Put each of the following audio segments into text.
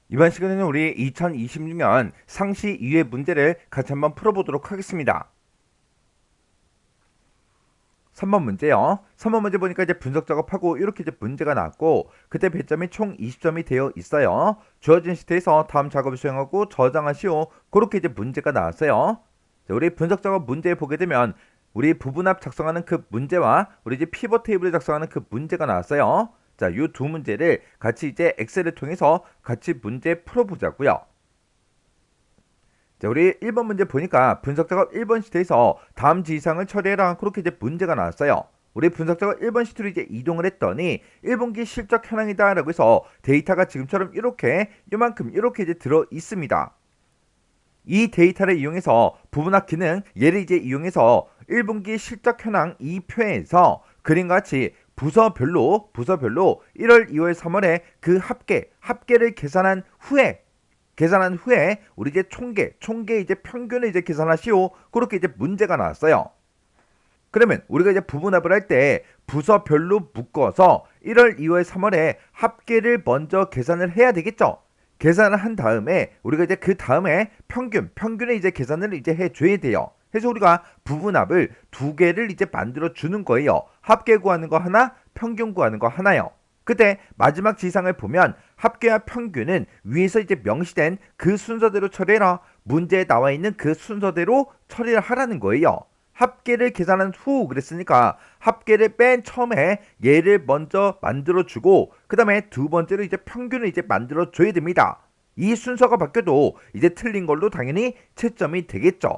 이번 시간에는 우리 2026년 상시 2회 문제를 같이 한번 풀어보도록 하겠습니다. 3번 문제요. 3번 문제 보니까 이제 분석 작업하고 이렇게 이제 문제가 나왔고 그때 배점이 총 20점이 되어 있어요. 주어진 시트에서 다음 작업을 수행하고 저장하시오. 그렇게 이제 문제가 나왔어요. 자, 우리 분석 작업 문제 보게 되면 우리 부분합 작성하는 그 문제와 우리 이제 피벗 테이블을 작성하는 그 문제가 나왔어요. 자, 이 두 문제를 같이 이제 엑셀을 통해서 같이 문제 풀어보자고요. 자, 우리 1번 문제 보니까 분석작업 1번 시트에서 다음 지시사항을 처리해라. 그렇게 이제 문제가 나왔어요. 우리 분석작업 1번 시트로 이제 이동을 했더니 1분기 실적 현황이다 라고 해서 데이터가 지금처럼 이렇게 요만큼 이렇게 이제 들어 있습니다. 이 데이터를 이용해서 부분합 기능 얘를 이제 이용해서 1분기 실적 현황 이 표에서 그림과 같이 부서별로 1월, 2월, 3월에 그 합계를 계산한 후에 우리 이제 총계 이제 평균을 이제 계산하시오. 그렇게 이제 문제가 나왔어요. 그러면 우리가 이제 부분합을 할 때 부서별로 묶어서 1월, 2월, 3월에 합계를 먼저 계산을 해야 되겠죠. 계산을 한 다음에 우리가 이제 그 다음에 평균을 이제 계산을 이제 해줘야 돼요. 그래서 우리가 부분합을 두 개를 이제 만들어 주는 거예요. 합계 구하는 거 하나, 평균 구하는 거 하나요. 그때 마지막 지상을 보면 합계와 평균은 위에서 이제 명시된 그 순서대로 처리해라. 문제에 나와 있는 그 순서대로 처리를 하라는 거예요. 합계를 계산한 후 그랬으니까 합계를 맨 처음에 얘를 먼저 만들어주고 그 다음에 두 번째로 이제 평균을 이제 만들어줘야 됩니다. 이 순서가 바뀌어도 이제 틀린 걸로 당연히 채점이 되겠죠.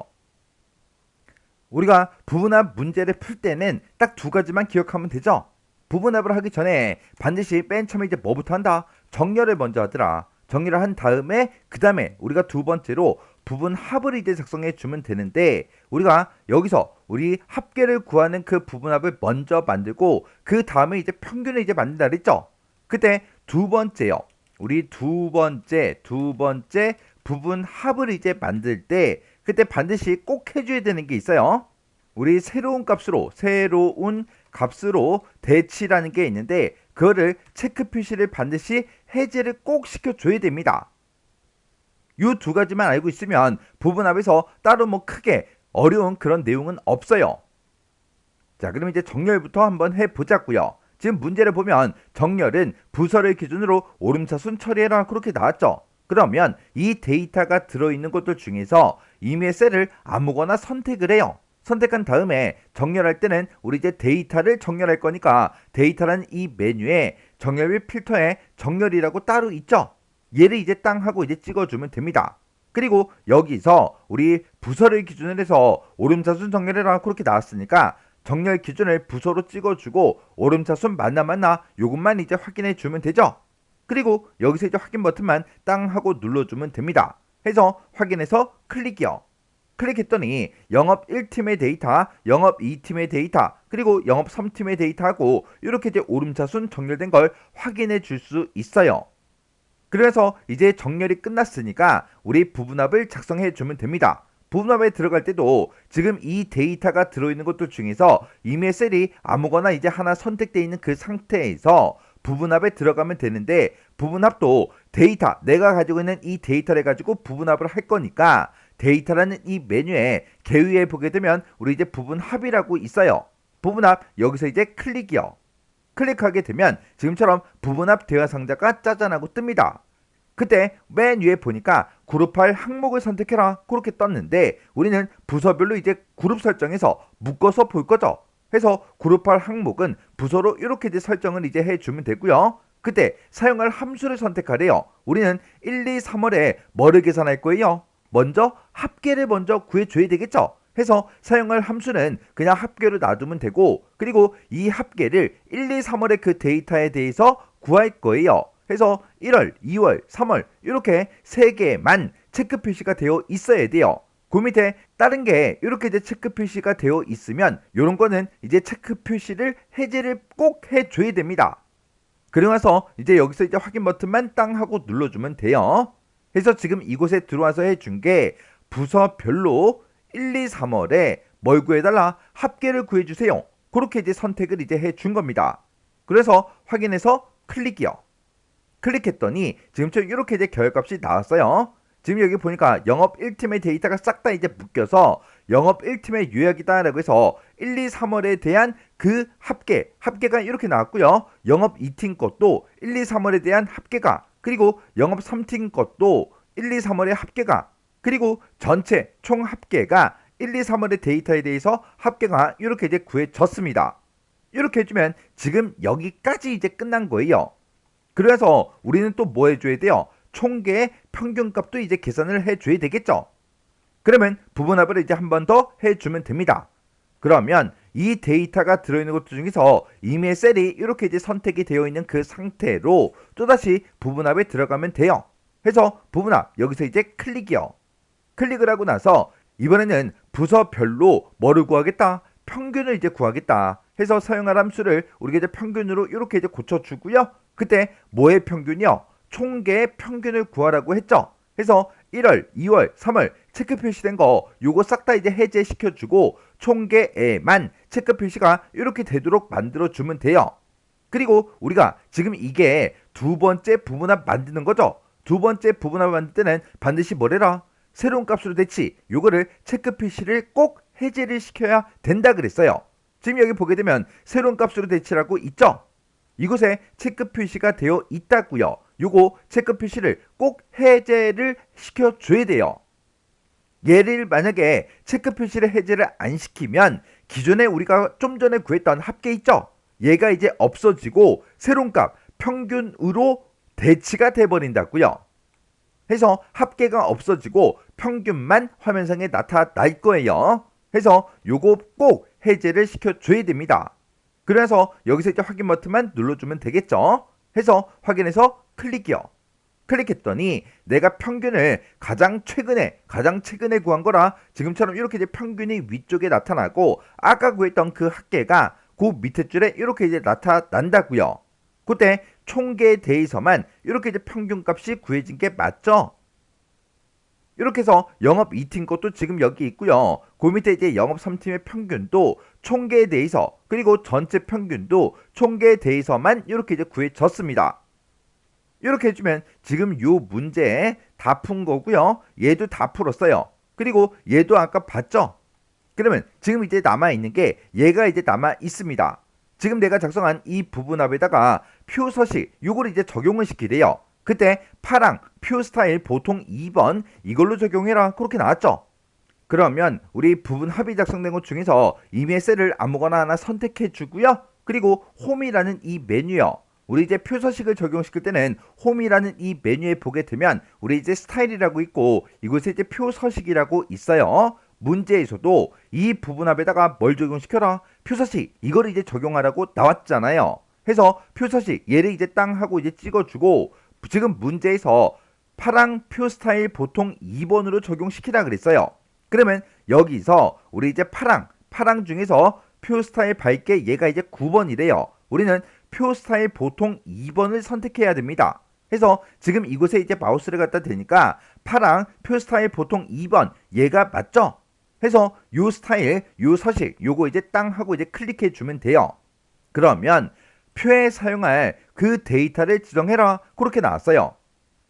우리가 부분합 문제를 풀 때는 딱 두 가지만 기억하면 되죠. 부분합을 하기 전에 반드시 맨 처음에 이제 뭐부터 한다? 정렬을 먼저 하더라. 정리를 한 다음에 그 다음에 우리가 두 번째로 부분합을 이제 작성해 주면 되는데 우리가 여기서 우리 합계를 구하는 그 부분합을 먼저 만들고 그 다음에 이제 평균을 이제 만든다 그랬죠. 그때 두 번째요. 우리 두 번째 부분합을 이제 만들 때 그때 반드시 꼭 해줘야 되는 게 있어요. 우리 새로운 값으로 대치라는 게 있는데 그거를 체크 표시를 반드시 해제를 꼭 시켜줘야 됩니다. 이 두 가지만 알고 있으면 부분합에서 따로 뭐 크게 어려운 그런 내용은 없어요. 자, 그럼 이제 정렬부터 한번 해보자고요. 지금 문제를 보면 정렬은 부서를 기준으로 오름차순 처리해라 그렇게 나왔죠. 그러면 이 데이터가 들어있는 것들 중에서 임의의 셀을 아무거나 선택을 해요. 선택한 다음에 정렬할 때는 우리 이제 데이터를 정렬할 거니까 데이터라는 이 메뉴에 정렬 및 필터에 정렬이라고 따로 있죠. 얘를 이제 땅 하고 이제 찍어주면 됩니다. 그리고 여기서 우리 부서를 기준으로 해서 오름차순 정렬해라 그렇게 나왔으니까 정렬 기준을 부서로 찍어주고 오름차순 맞나 요것만 이제 확인해 주면 되죠. 그리고 여기서 이제 확인 버튼만 땅 하고 눌러주면 됩니다. 해서 확인해서 클릭이요. 클릭했더니 영업 1팀의 데이터, 영업 2팀의 데이터, 그리고 영업 3팀의 데이터하고 이렇게 이제 오름차순 정렬된 걸 확인해 줄 수 있어요. 그래서 이제 정렬이 끝났으니까 우리 부분합을 작성해 주면 됩니다. 부분합에 들어갈 때도 지금 이 데이터가 들어있는 것들 중에서 이메일 셀이 아무거나 이제 하나 선택되어 있는 그 상태에서 부분합에 들어가면 되는데 부분합도 데이터, 내가 가지고 있는 이 데이터를 가지고 부분합을 할 거니까 데이터라는 이 메뉴에 개위에 보게 되면 우리 이제 부분합이라고 있어요. 부분합 여기서 이제 클릭이요. 클릭하게 되면 지금처럼 부분합 대화 상자가 짜잔하고 뜹니다. 그때 맨 위에 보니까 그룹할 항목을 선택해라 그렇게 떴는데 우리는 부서별로 이제 그룹 설정해서 묶어서 볼 거죠. 해서 그룹할 항목은 부서로 이렇게 이제 설정을 이제 해주면 되고요. 그때 사용할 함수를 선택하래요. 우리는 1, 2, 3월에 뭐를 계산할 거예요? 먼저 합계를 먼저 구해줘야 되겠죠. 해서 사용할 함수는 그냥 합계로 놔두면 되고 그리고 이 합계를 1, 2, 3월의 그 데이터에 대해서 구할 거예요. 해서 1월, 2월, 3월 이렇게 3개만 체크 표시가 되어 있어야 돼요. 그 밑에 다른 게 이렇게 이제 체크 표시가 되어 있으면 이런 거는 이제 체크 표시를 해제를 꼭 해줘야 됩니다. 그리고 나서 이제 여기서 이제 확인 버튼만 땅 하고 눌러주면 돼요. 그래서 지금 이곳에 들어와서 해준 게 부서별로 1, 2, 3월에 뭘 구해달라? 합계를 구해주세요. 그렇게 이제 선택을 이제 해준 겁니다. 그래서 확인해서 클릭이요. 클릭했더니 지금처럼 이렇게 이제 결값이 나왔어요. 지금 여기 보니까 영업 1팀의 데이터가 싹 다 이제 묶여서 영업 1팀의 요약이다라고 해서 1, 2, 3월에 대한 그 합계가 이렇게 나왔고요. 영업 2팀 것도 1, 2, 3월에 대한 합계가, 그리고 영업 3팀 것도 1, 2, 3월의 합계가, 그리고 전체 총 합계가 1, 2, 3월의 데이터에 대해서 합계가 이렇게 이제 구해졌습니다. 이렇게 해주면 지금 여기까지 이제 끝난 거예요. 그래서 우리는 또 뭐 해줘야 돼요? 총계의 평균값도 이제 계산을 해줘야 되겠죠. 그러면 부분합을 이제 한 번 더 해주면 됩니다. 그러면 이 데이터가 들어있는 것 중에서 이미의 셀이 이렇게 이제 선택이 되어 있는 그 상태로 또다시 부분합에 들어가면 돼요. 해서 부분합 여기서 이제 클릭이요. 클릭을 하고 나서 이번에는 부서별로 뭐를 구하겠다? 평균을 이제 구하겠다 해서 사용할 함수를 우리가 이제 평균으로 이렇게 이제 고쳐주고요. 그때 뭐의 평균이요? 총계의 평균을 구하라고 했죠. 해서 1월, 2월, 3월 체크 표시된 거 요거 싹 다 이제 해제시켜주고 총계에만 체크 표시가 이렇게 되도록 만들어주면 돼요. 그리고 우리가 지금 이게 두 번째 부분합 만드는 거죠. 두 번째 부분합 만들 때는 반드시 뭐래라? 새로운 값으로 대치 요거를 체크 표시를 꼭 해제를 시켜야 된다 그랬어요. 지금 여기 보게 되면 새로운 값으로 대치라고 있죠. 이곳에 체크 표시가 되어 있다고요. 요거 체크 표시를 꼭 해제를 시켜줘야 돼요. 얘를 만약에 체크 표시를 해제를 안 시키면 기존에 우리가 좀 전에 구했던 합계 있죠? 얘가 이제 없어지고 새로운 값 평균으로 대치가 돼버린다고요. 해서 합계가 없어지고 평균만 화면상에 나타날 거예요. 해서 요거 꼭 해제를 시켜줘야 됩니다. 그래서 여기서 이제 확인 버튼만 눌러주면 되겠죠. 해서 확인해서 클릭이요. 클릭했더니 내가 평균을 가장 최근에 구한 거라 지금처럼 이렇게 이제 평균이 위쪽에 나타나고 아까 구했던 그 합계가 그 밑에 줄에 이렇게 이제 나타난다고요. 그때 총계에 대해서만 이렇게 이제 평균값이 구해진 게 맞죠? 이렇게 해서 영업 2팀 것도 지금 여기 있고요. 그 밑에 이제 영업 3팀의 평균도 총계에 대해서 그리고 전체 평균도 총계에 대해서만 이렇게 이제 구해졌습니다. 이렇게 해주면 지금 요 문제 다 푼 거고요. 얘도 다 풀었어요. 그리고 얘도 아까 봤죠? 그러면 지금 이제 남아있는 게 얘가 이제 남아있습니다. 지금 내가 작성한 이 부분합에다가 표 서식 요걸 이제 적용을 시키래요. 그때 파랑 표 스타일 보통 2번 이걸로 적용해라 그렇게 나왔죠. 그러면 우리 부분합이 작성된 것 중에서 이미의 셀을 아무거나 하나 선택해 주고요. 그리고 홈이라는 이 메뉴요. 우리 이제 표 서식을 적용시킬 때는 홈이라는 이 메뉴에 보게 되면 우리 이제 스타일이라고 있고 이곳에 이제 표 서식이라고 있어요. 문제에서도 이 부분합에다가 뭘 적용시켜라? 표 서식 이거를 이제 적용하라고 나왔잖아요. 해서 표 서식 얘를 이제 땅 하고 이제 찍어주고 지금 문제에서 파랑 표 스타일 보통 2번으로 적용시키라 그랬어요. 그러면 여기서 우리 이제 파랑 중에서 표 스타일 밝게 얘가 이제 9번이래요. 우리는 표 스타일 보통 2번을 선택해야 됩니다. 해서 지금 이곳에 이제 마우스를 갖다 대니까 파랑 표 스타일 보통 2번 얘가 맞죠? 해서 요 스타일 요 서식 요거 이제 땅 하고 이제 클릭해 주면 돼요. 그러면 표에 사용할 그 데이터를 지정해라 그렇게 나왔어요.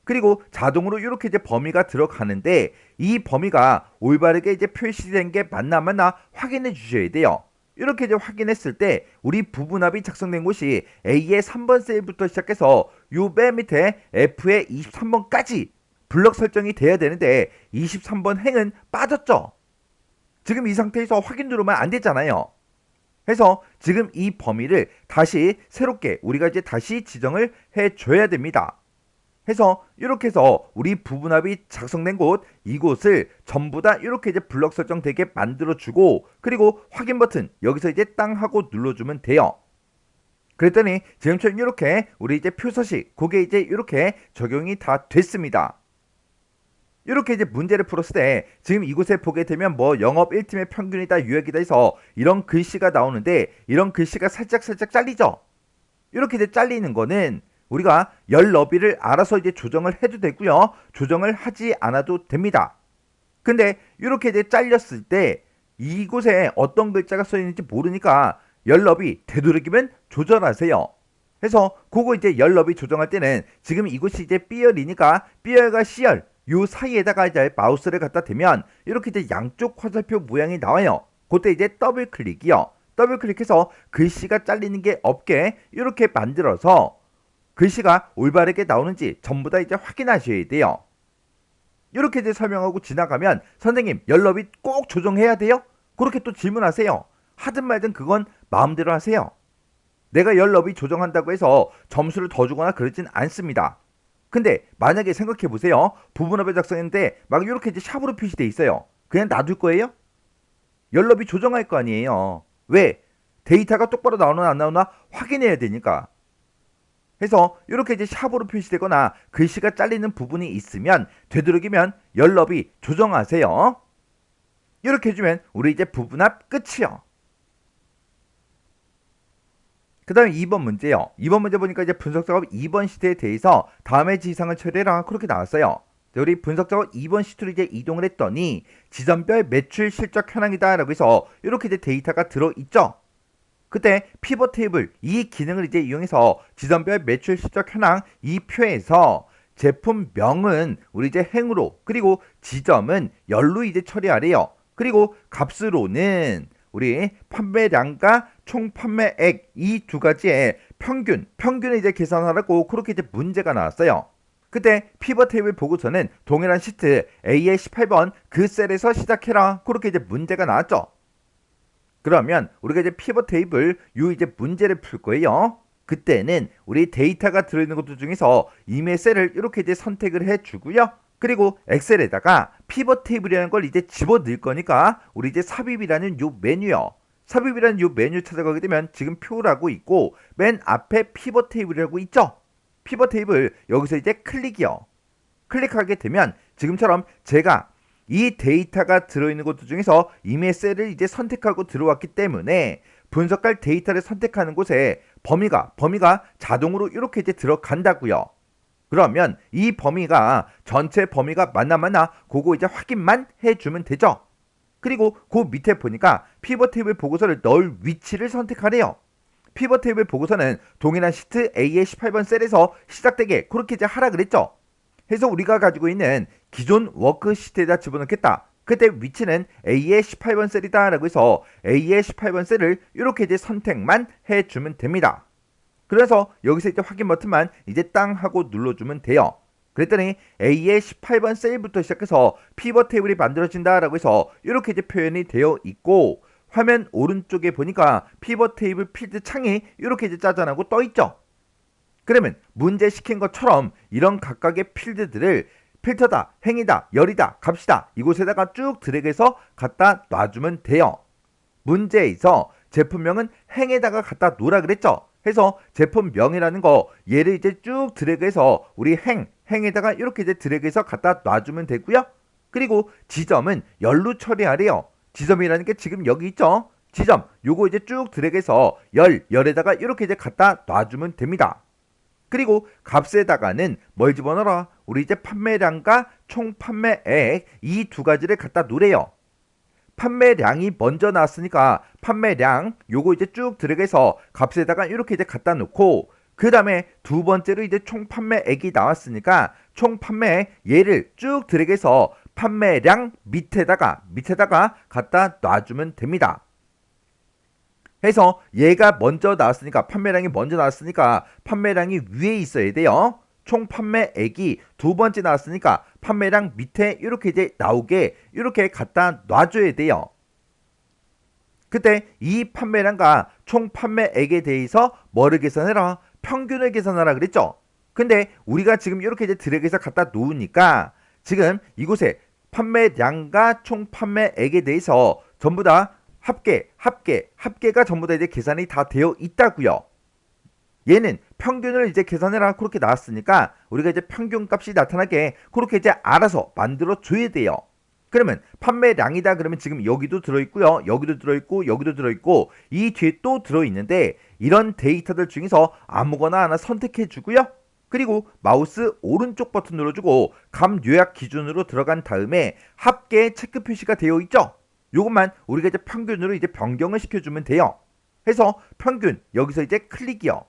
그리고 자동으로 이렇게 이제 범위가 들어가는데 이 범위가 올바르게 이제 표시된 게 맞나 확인해 주셔야 돼요. 이렇게 이제 확인했을 때 우리 부분합이 작성된 곳이 A의 3번 셀부터 시작해서 요 맨 밑에 F의 23번까지 블럭 설정이 돼야 되는데 23번 행은 빠졌죠. 지금 이 상태에서 확인 누르면 안 되잖아요. 해서 지금 이 범위를 다시 새롭게 우리가 이제 다시 지정을 해줘야 됩니다. 해서 이렇게 해서 우리 부분합이 작성된 곳 이곳을 전부 다 이렇게 이제 블럭 설정되게 만들어주고 그리고 확인 버튼 여기서 이제 땅 하고 눌러주면 돼요. 그랬더니 지금처럼 이렇게 우리 이제 표서식 그게 이제 이렇게 적용이 다 됐습니다. 이렇게 이제 문제를 풀었을 때 지금 이곳에 보게 되면 뭐 영업 1팀의 평균이다 유역이다 해서 이런 글씨가 나오는데 이런 글씨가 살짝 잘리죠. 이렇게 이제 잘리는 거는 우리가 열 너비를 알아서 이제 조정을 해도 되고요. 조정을 하지 않아도 됩니다. 근데 이렇게 이제 잘렸을 때 이곳에 어떤 글자가 써 있는지 모르니까 열 너비 되도록이면 조절하세요. 해서 그거 이제 열 너비 조정할 때는 지금 이곳이 이제 B열이니까 B열과 C열 요 사이에다가 이제 마우스를 갖다 대면 이렇게 이제 양쪽 화살표 모양이 나와요. 그때 이제 더블 클릭이요. 더블 클릭해서 글씨가 잘리는 게 없게 이렇게 만들어서 글씨가 올바르게 나오는지 전부 다 이제 확인하셔야 돼요. 이렇게 이제 설명하고 지나가면 선생님 열 너비 꼭 조정해야 돼요? 그렇게 또 질문하세요. 하든 말든 그건 마음대로 하세요. 내가 열 너비 조정한다고 해서 점수를 더 주거나 그러진 않습니다. 근데 만약에 생각해보세요. 부분합의 작성인데 막 이렇게 이제 샵으로 표시돼 있어요. 그냥 놔둘 거예요? 열 너비 조정할 거 아니에요. 왜? 데이터가 똑바로 나오나 안 나오나 확인해야 되니까. 해서 이렇게 이제 샵으로 표시되거나 글씨가 잘리는 부분이 있으면 되도록이면 열 너비 조정하세요. 이렇게 해주면 우리 이제 부분합 끝이요. 그 다음에 2번 문제요. 2번 문제 보니까 이제 분석작업 2번 시트에 대해서 다음의 지시사항을 처리해라 그렇게 나왔어요. 우리 분석작업 2번 시트로 이제 이동을 했더니 지점별 매출 실적 현황이다 라고 해서 이렇게 이제 데이터가 들어있죠. 그때 피벗 테이블 이 기능을 이제 이용해서 지점별 매출 실적 현황 이 표에서 제품명은 우리 이제 행으로 그리고 지점은 열로 이제 처리하래요. 그리고 값으로는 우리 판매량과 총 판매액 이 두 가지의 평균을 이제 계산하라고 그렇게 이제 문제가 나왔어요. 그때 피벗 테이블 보고서는 동일한 시트 A의 18번 그 셀에서 시작해라 그렇게 이제 문제가 나왔죠. 그러면 우리가 이제 피벗 테이블 요 이제 문제를 풀 거예요. 그때는 우리 데이터가 들어있는 것들 중에서 이메일 셀을 이렇게 이제 선택을 해주고요. 그리고 엑셀에다가 피벗 테이블이라는 걸 이제 집어넣을 거니까 우리 이제 삽입이라는 요 메뉴요. 삽입이라는 요 메뉴 찾아가게 되면 지금 표라고 있고 맨 앞에 피벗 테이블이라고 있죠. 피벗 테이블 여기서 이제 클릭이요. 클릭하게 되면 지금처럼 제가 이 데이터가 들어있는 것들 중에서 이메일 셀을 이제 선택하고 들어왔기 때문에 분석할 데이터를 선택하는 곳에 범위가 자동으로 이렇게 이제 들어간다고요. 그러면 이 범위가 전체 범위가 맞나 그거 이제 확인만 해주면 되죠. 그리고 그 밑에 보니까 피벗 테이블 보고서를 넣을 위치를 선택하래요. 피벗 테이블 보고서는 동일한 시트 A의 18번 셀에서 시작되게 그렇게 이제 하라 그랬죠. 해서 우리가 가지고 있는 기존 워크시트에다 집어넣겠다. 그때 위치는 A의 18번 셀이다 라고 해서 A의 18번 셀을 이렇게 이제 선택만 해주면 됩니다. 그래서 여기서 이제 확인 버튼만 이제 땅 하고 눌러주면 돼요. 그랬더니 A의 18번 셀부터 시작해서 피벗 테이블이 만들어진다 라고 해서 이렇게 이제 표현이 되어 있고 화면 오른쪽에 보니까 피벗 테이블 필드 창이 이렇게 이제 짜잔하고 떠 있죠. 그러면 문제 시킨 것처럼 이런 각각의 필드들을 필터다, 행이다, 열이다, 값이다 이곳에다가 쭉 드래그해서 갖다 놔주면 돼요. 문제에서 제품명은 행에다가 갖다 놓으라 그랬죠. 해서 제품명이라는 거 얘를 이제 쭉 드래그해서 우리 행에다가 이렇게 이제 드래그해서 갖다 놔주면 되고요. 그리고 지점은 열로 처리하래요. 지점이라는 게 지금 여기 있죠. 지점 요거 이제 쭉 드래그해서 열에다가 이렇게 이제 갖다 놔주면 됩니다. 그리고 값에다가는 뭘 집어넣어라? 우리 이제 판매량과 총 판매액 이 두 가지를 갖다 놓으래요. 판매량이 먼저 나왔으니까 판매량 요거 이제 쭉 드래그해서 값에다가 이렇게 이제 갖다 놓고 그 다음에 두 번째로 이제 총 판매액이 나왔으니까 총 판매액 얘를 쭉 드래그해서 판매량 밑에다가 갖다 놔주면 됩니다. 해서 얘가 먼저 나왔으니까 판매량이 먼저 나왔으니까 판매량이 위에 있어야 돼요. 총 판매액이 두 번째 나왔으니까 판매량 밑에 이렇게 이제 나오게 이렇게 갖다 놔줘야 돼요. 그때 이 판매량과 총 판매액에 대해서 뭐를 계산해라? 평균을 계산하라 그랬죠. 근데 우리가 지금 이렇게 이제 드래그해서 갖다 놓으니까 지금 이곳에 판매량과 총 판매액에 대해서 전부 다 합계가 전부 다 이제 계산이 다 되어 있다고요. 얘는 평균을 이제 계산해라 그렇게 나왔으니까 우리가 이제 평균 값이 나타나게 그렇게 이제 알아서 만들어 줘야 돼요. 그러면 판매량이다 그러면 지금 여기도 들어있고요. 여기도 들어있고 여기도 들어있고 이 뒤에 또 들어있는데 이런 데이터들 중에서 아무거나 하나 선택해 주고요. 그리고 마우스 오른쪽 버튼 눌러주고 값 요약 기준으로 들어간 다음에 합계 체크 표시가 되어 있죠. 요것만 우리가 이제 평균으로 이제 변경을 시켜주면 돼요. 해서 평균 여기서 이제 클릭이요.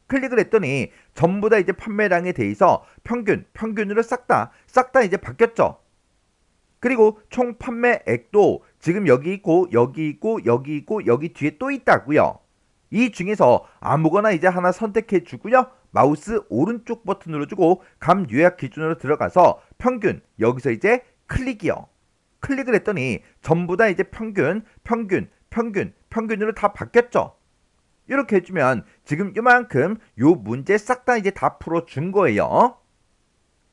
클릭을 했더니 전부 다 이제 판매량에 대해서 평균으로 싹 다 이제 바뀌었죠. 그리고 총 판매액도 지금 여기 있고 여기 있고 여기 있고 여기 뒤에 또 있다고요. 이 중에서 아무거나 이제 하나 선택해 주고요. 마우스 오른쪽 버튼 눌러주고 감 요약 기준으로 들어가서 평균 여기서 이제 클릭이요. 클릭을 했더니 전부 다 이제 평균으로 다 바뀌었죠. 이렇게 해주면 지금 이만큼 요 문제 싹 다 이제 다 풀어준 거예요.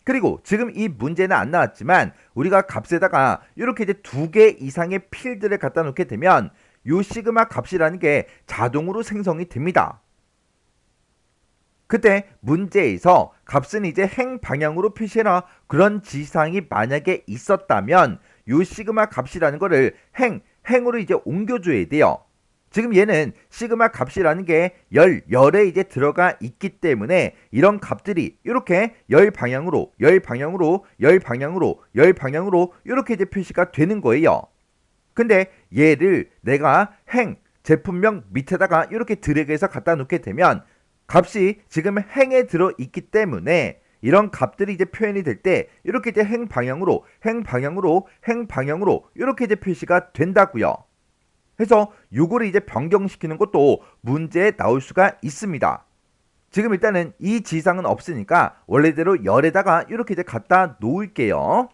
그리고 지금 이 문제는 안 나왔지만 우리가 값에다가 이렇게 이제 2개 이상의 필드를 갖다 놓게 되면 요 시그마 값이라는 게 자동으로 생성이 됩니다. 그때 문제에서 값은 이제 행 방향으로 표시해라 그런 지시사항이 만약에 있었다면 요 시그마 값이라는 거를 행으로 이제 옮겨줘야 돼요. 지금 얘는 시그마 값이라는 게 열에 이제 들어가 있기 때문에 이런 값들이 이렇게 열 방향으로 이렇게 이제 표시가 되는 거예요. 근데 얘를 내가 제품명 밑에다가 이렇게 드래그해서 갖다 놓게 되면 값이 지금 행에 들어 있기 때문에 이런 값들이 이제 표현이 될 때 이렇게 이제 행 방향으로 이렇게 이제 표시가 된다고요. 해서 요거를 이제 변경시키는 것도 문제에 나올 수가 있습니다. 지금 일단은 이 지시사항은 없으니까 원래대로 열에다가 이렇게 이제 갖다 놓을게요.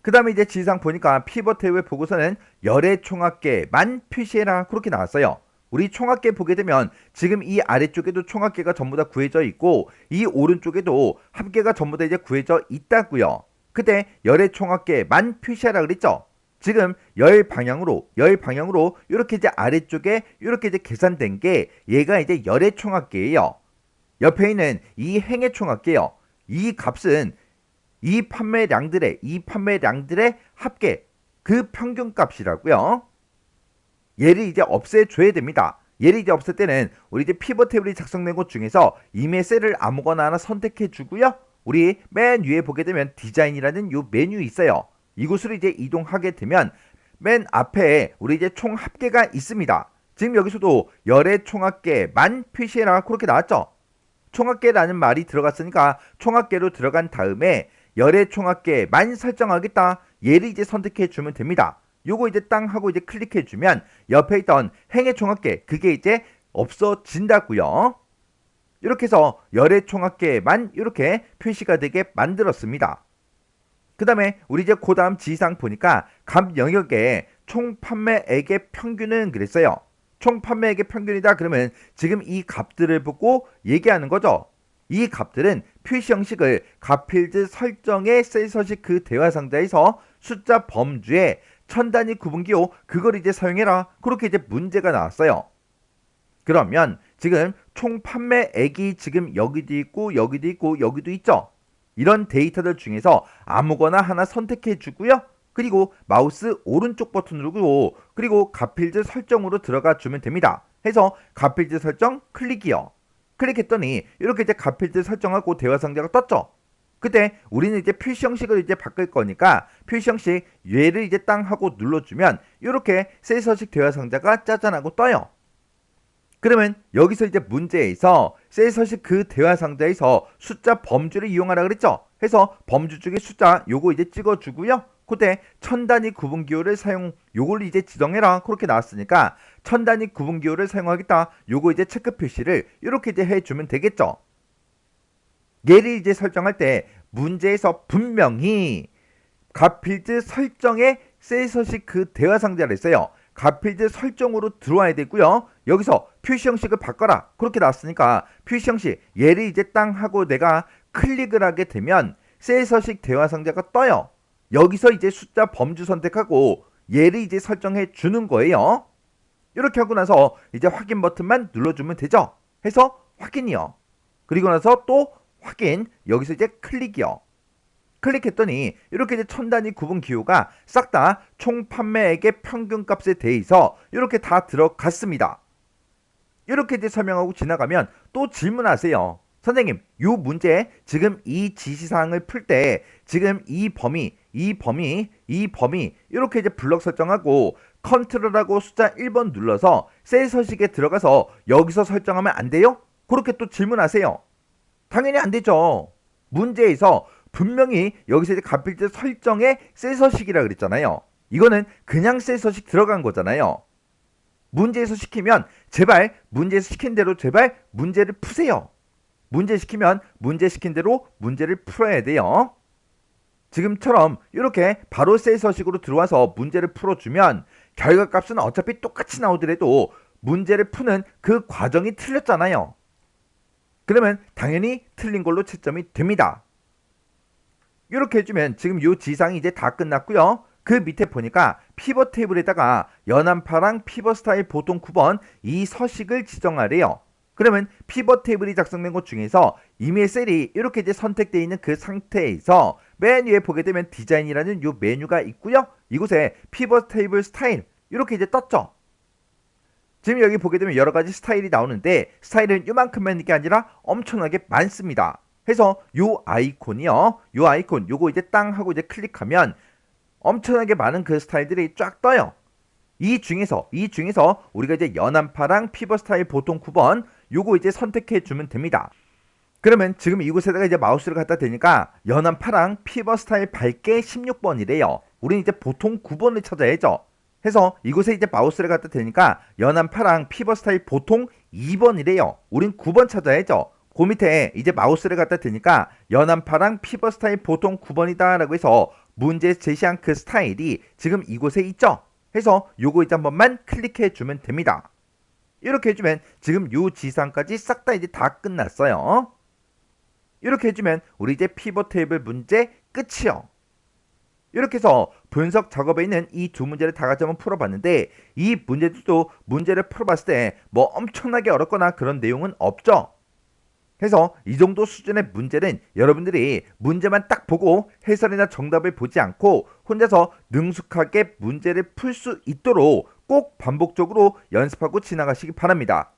그 다음에 이제 지시사항 보니까 피벗 탭을 보고서는 열의 총합계만 표시해라 그렇게 나왔어요. 우리 총합계 보게 되면 지금 이 아래쪽에도 총합계가 전부 다 구해져 있고 이 오른쪽에도 합계가 전부 다 이제 구해져 있다고요. 그때 열의 총합계만 표시하라 그랬죠. 지금 열 방향으로 이렇게 이제 아래쪽에 이렇게 이제 계산된 게 얘가 이제 열의 총합계예요. 옆에 있는 이 행의 총합계요. 이 값은 이 판매량들의 합계 그 평균값이라고요. 얘를 이제 없애줘야 됩니다. 얘를 이제 없앨 때는 우리 이제 피벗 테이블이 작성된 것 중에서 이메일 셀을 아무거나 하나 선택해 주고요. 우리 맨 위에 보게 되면 디자인이라는 요 메뉴 있어요. 이곳으로 이제 이동하게 되면 맨 앞에 우리 이제 총 합계가 있습니다. 지금 여기서도 열의 총합계만 표시해라 그렇게 나왔죠. 총합계라는 말이 들어갔으니까 총합계로 들어간 다음에 열의 총합계만 설정하겠다. 얘를 이제 선택해 주면 됩니다. 요거 이제 땅 하고 이제 클릭해 주면 옆에 있던 행의 총합계 그게 이제 없어진다고요. 이렇게 해서 열의 총합계만 이렇게 표시가 되게 만들었습니다. 그 다음에 우리 이제 그 다음 지시사항 보니까 값 영역에 총 판매액의 평균은 그랬어요. 총 판매액의 평균이다 그러면 지금 이 값들을 보고 얘기하는 거죠. 이 값들은 표시 형식을 값필드 설정의 셀 서식 그 대화 상자에서 숫자 범주에 천 단위 구분기호 그걸 이제 사용해라 그렇게 이제 문제가 나왔어요. 그러면 지금 총 판매액이 지금 여기도 있고 여기도 있고 여기도 있죠. 이런 데이터들 중에서 아무거나 하나 선택해 주고요. 그리고 마우스 오른쪽 버튼 누르고 그리고 값필드 설정으로 들어가 주면 됩니다. 해서 값필드 설정 클릭이요. 클릭했더니 이렇게 이제 값필드 설정하고 대화 상자가 떴죠. 그때 우리는 이제 표시 형식을 이제 바꿀 거니까 표시 형식 얘를 이제 땅 하고 눌러주면 이렇게 셀 서식 대화 상자가 짜잔하고 떠요. 그러면 여기서 이제 문제에서 셀 서식 그 대화 상자에서 숫자 범주를 이용하라 그랬죠. 해서 범주 중에 숫자 요거 이제 찍어주고요. 그때 천 단위 구분 기호를 사용 요걸 이제 지정해라 그렇게 나왔으니까 천 단위 구분 기호를 사용하겠다. 요거 이제 체크 표시를 이렇게 이제 해주면 되겠죠. 얘를 이제 설정할 때 문제에서 분명히 값필드 설정에 셀 서식 그 대화 상자를 했어요. 값필드 설정으로 들어와야 되고요. 여기서 표시 형식을 바꿔라 그렇게 나왔으니까 표시 형식 얘를 이제 땅 하고 내가 클릭을 하게 되면 셀 서식 대화 상자가 떠요. 여기서 이제 숫자 범주 선택하고 얘를 이제 설정해 주는 거예요. 이렇게 하고 나서 이제 확인 버튼만 눌러주면 되죠. 해서 확인이요. 그리고 나서 또 확인 여기서 이제 클릭이요. 클릭했더니 이렇게 이제 천 단위 구분 기호가 싹 다 총 판매액의 평균값에 대해서 이렇게 다 들어갔습니다. 이렇게 이제 설명하고 지나가면 또 질문하세요. 선생님, 요 문제 지금 이 지시사항을 풀 때 지금 이 범위 이렇게 이제 블럭 설정하고 컨트롤하고 숫자 1번 눌러서 셀 서식에 들어가서 여기서 설정하면 안 돼요? 그렇게 또 질문하세요. 당연히 안 되죠. 문제에서 분명히 여기서 이제 값필드 설정에 셀 서식이라 그랬잖아요. 이거는 그냥 셀 서식 들어간 거잖아요. 문제에서 시키면 제발 문제에서 시킨 대로 제발 문제를 푸세요. 문제 시키면 문제 시킨 대로 문제를 풀어야 돼요. 지금처럼 이렇게 바로 셀 서식으로 들어와서 문제를 풀어주면 결과값은 어차피 똑같이 나오더라도 문제를 푸는 그 과정이 틀렸잖아요. 그러면 당연히 틀린 걸로 채점이 됩니다. 이렇게 해주면 지금 이 지상이 이제 다 끝났고요. 그 밑에 보니까 피벗 테이블에다가 연한파랑 피벗 스타일 보통 9번 이 서식을 지정하래요. 그러면 피벗 테이블이 작성된 것 중에서 이메일 셀이 이렇게 이제 선택되어 있는 그 상태에서 맨 위에 보게 되면 디자인이라는 이 메뉴가 있고요. 이곳에 피벗 테이블 스타일 이렇게 이제 떴죠. 지금 여기 보게 되면 여러 가지 스타일이 나오는데 스타일은 이만큼만 있는 게 아니라 엄청나게 많습니다. 해서 요 아이콘이요. 요 아이콘 요거 이제 땅 하고 이제 클릭하면 엄청나게 많은 그 스타일들이 쫙 떠요. 이 중에서 우리가 이제 연한파랑 피벗 스타일 보통 9번 요거 이제 선택해 주면 됩니다. 그러면 지금 이곳에다가 이제 마우스를 갖다 대니까 연한파랑 피벗 스타일 밝게 16번이래요. 우리는 이제 보통 9번을 찾아야죠. 해서 이곳에 이제 마우스를 갖다 대니까 연한파랑 피벗 스타일 보통 2번이래요. 우린 9번 찾아야죠. 그 밑에 이제 마우스를 갖다 대니까 연한파랑 피벗 스타일 보통 9번이다 라고 해서 문제 제시한 그 스타일이 지금 이곳에 있죠. 해서 요거 이제 한 번만 클릭해 주면 됩니다. 이렇게 해주면 지금 요 지상까지 싹 다 이제 다 끝났어요. 이렇게 해주면 우리 이제 피벗 테이블 문제 끝이요. 이렇게 해서 분석 작업에 있는 이 두 문제를 다 같이 한번 풀어봤는데 이 문제들도 문제를 풀어봤을 때 뭐 엄청나게 어렵거나 그런 내용은 없죠. 해서 이 정도 수준의 문제는 여러분들이 문제만 딱 보고 해설이나 정답을 보지 않고 혼자서 능숙하게 문제를 풀 수 있도록 꼭 반복적으로 연습하고 지나가시기 바랍니다.